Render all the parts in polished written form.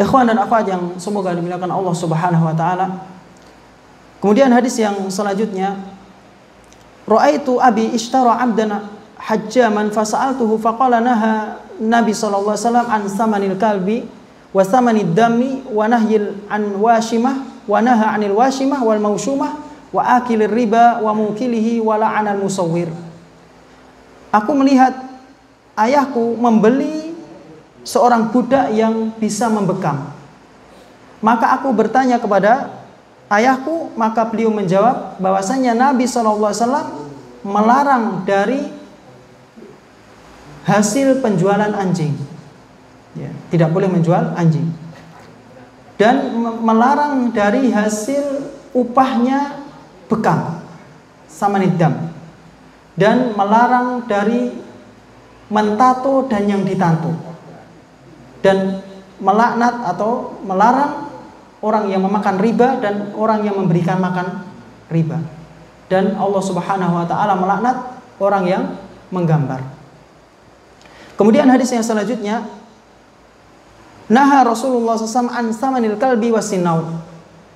Ikhwan dan akhwat yang semoga dimuliakan Allah Subhanahu wa taala. Kemudian hadis yang selanjutnya, ra'aitu abi ishtara 'abdan hajjaman fasa'altuhu faqala naha Nabi sallallahu alaihi wasallam an samanil kalbi wa samanid dami wa nahyil an washimah wa naha 'anil washimah wal maushumah wa akilir riba wa mukilihi wa la'anal musawwir. Aku melihat ayahku membeli seorang budak yang bisa membekam. Maka aku bertanya kepada ayahku, maka beliau menjawab bahwasanya Nabi SAW melarang dari hasil penjualan anjing. Ya, tidak boleh menjual anjing. Dan melarang dari hasil upahnya bekam, samanidam. Dan melarang dari mentato dan yang ditanto. Dan melaknat atau melarang orang yang memakan riba dan orang yang memberikan makan riba. Dan Allah Subhanahu wa taala melaknat orang yang menggambar. Kemudian hadis yang selanjutnya, naha Rasulullah SAW an samanil kalbi wasinau.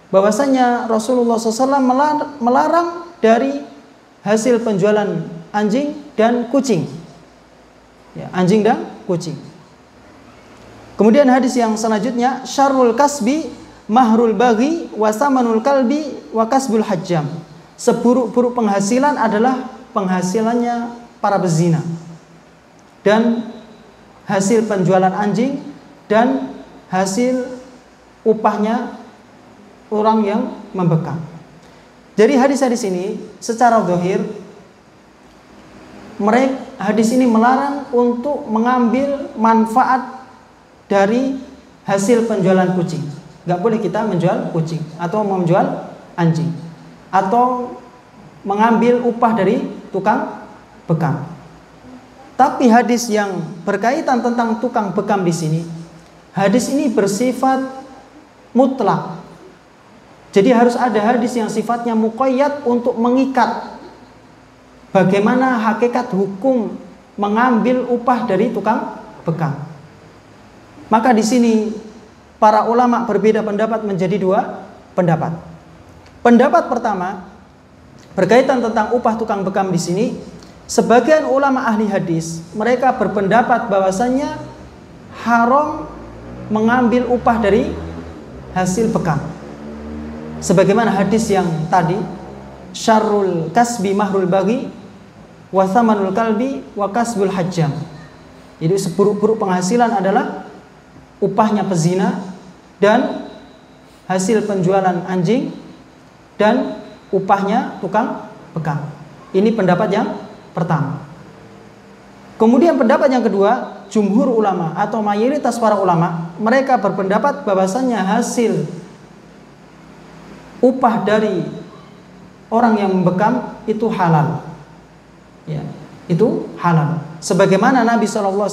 Bahwasanya Rasulullah SAW melarang dari hasil penjualan anjing dan kucing. Ya, anjing dan kucing. Kemudian hadis yang selanjutnya, syarrul kasbi mahrul baghi wa samanul kalbi wa kasbul hajjam. Seburuk-buruk penghasilan adalah penghasilannya para pezina. Dan hasil penjualan anjing dan hasil upahnya orang yang membekam. Jadi hadis-hadis ini secara zahir hadis ini melarang untuk mengambil manfaat dari hasil penjualan kucing. Gak boleh kita menjual kucing atau menjual anjing atau mengambil upah dari tukang bekam. Tapi hadis yang berkaitan tentang tukang bekam di sini, hadis ini bersifat mutlak. Jadi harus ada hadis yang sifatnya muqayyad untuk mengikat bagaimana hakikat hukum mengambil upah dari tukang bekam. Maka di sini para ulama berbeda pendapat menjadi dua pendapat. Pendapat pertama berkaitan tentang upah tukang bekam di sini, sebagian ulama ahli hadis mereka berpendapat bahwasannya haram mengambil upah dari hasil bekam. Sebagaimana hadis yang tadi, syarrul kasbi mahrul baghi wa thamanul kalbi wa kasbul hajjam. Jadi seburuk-buruk penghasilan adalah upahnya pezina dan hasil penjualan anjing dan upahnya tukang bekam. Ini pendapat yang pertama. Kemudian pendapat yang kedua, jumhur ulama atau mayoritas para ulama mereka berpendapat bahwasannya hasil upah dari orang yang membekam itu halal. Ya, itu halal. Sebagaimana Nabi SAW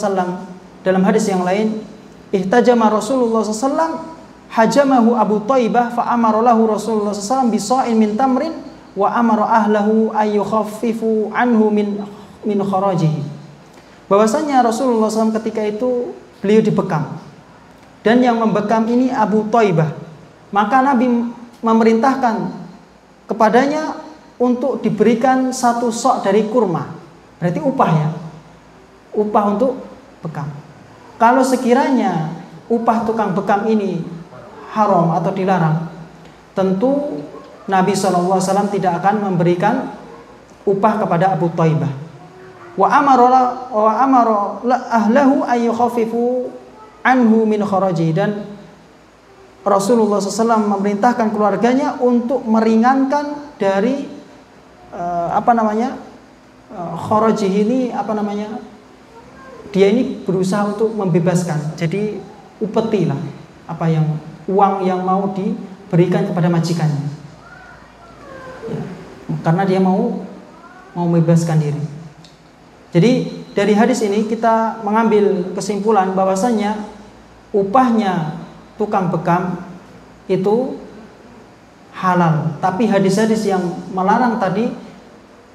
dalam hadis yang lain, ihtajama Rasulullah SAW hajamahu Abu Thaibah fa amara lahu Rasulullah SAW bisa'in min tamrin wa amara ahlahu ayyukhaffifu anhu min kharajihi. Bahwasanya Rasulullah SAW ketika itu beliau dibekam dan yang membekam ini Abu Thaibah. Maka Nabi memerintahkan kepadanya untuk diberikan satu sok dari kurma. Berarti upah ya. Upah untuk bekam. Kalau sekiranya upah tukang bekam ini haram atau dilarang, tentu Nabi SAW tidak akan memberikan upah kepada Abu Thaibah. Wa amara ahlahu ayyukhaffifu anhu min kharaji, dan Rasulullah SAW memerintahkan keluarganya untuk meringankan dari kharaji ini dia ini berusaha untuk membebaskan. Jadi upeti lah uang yang mau diberikan kepada majikannya. Ya, karena dia mau membebaskan diri. Jadi dari hadis ini kita mengambil kesimpulan bahwasanya upahnya tukang bekam itu halal. Tapi hadis-hadis yang melarang tadi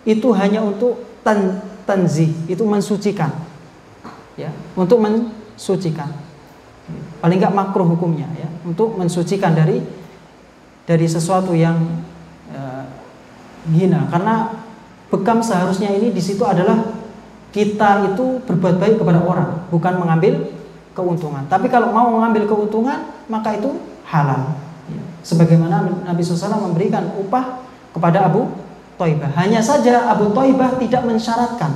itu hanya untuk tanzih, itu mensucikan. Ya, untuk mensucikan. paling nggak makruh hukumnya ya, untuk mensucikan dari sesuatu yang hina. Karena bekam seharusnya ini di situ adalah kita itu berbuat baik kepada orang, bukan mengambil keuntungan. Tapi kalau mau mengambil keuntungan, maka itu halal. Sebagaimana Nabi SAW memberikan upah kepada Abu Thaibah. Hanya saja Abu Thaibah tidak mensyaratkan